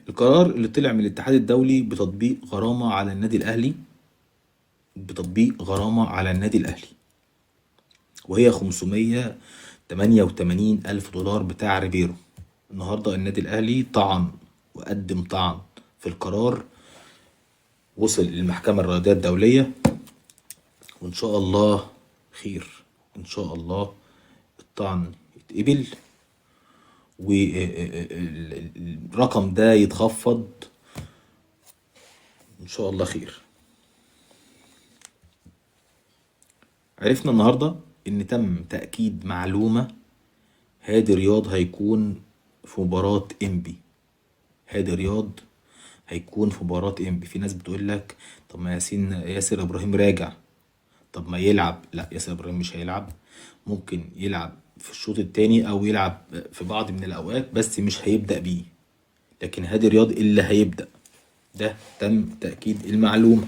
القرار اللي طلع من الاتحاد الدولي بتطبيق غرامة على النادي الأهلي، وهي 588 ألف دولار بتاع ريبيرو. النهاردة النادي الأهلي طعن وقدم طعن في القرار، وصل للمحكمة الرياضية الدولية، وإن شاء الله خير. إن شاء الله الطعن يتقبل والرقم ده يتخفض، إن شاء الله خير. عرفنا النهاردة إن تم تأكيد معلومة، هادي رياض هيكون في مباراة إنبي. هادي رياض هيكون في مباراة إنبي. في ناس بتقول لك طب ما ياسر إبراهيم راجع، طب ما يلعب. لا، ياسر إبراهيم مش هيلعب. ممكن يلعب في الشوط التاني أو يلعب في بعض من الأوقات، بس مش هيبدأ بيه. لكن هادي رياض اللي هيبدأ. ده تم تأكيد المعلومة.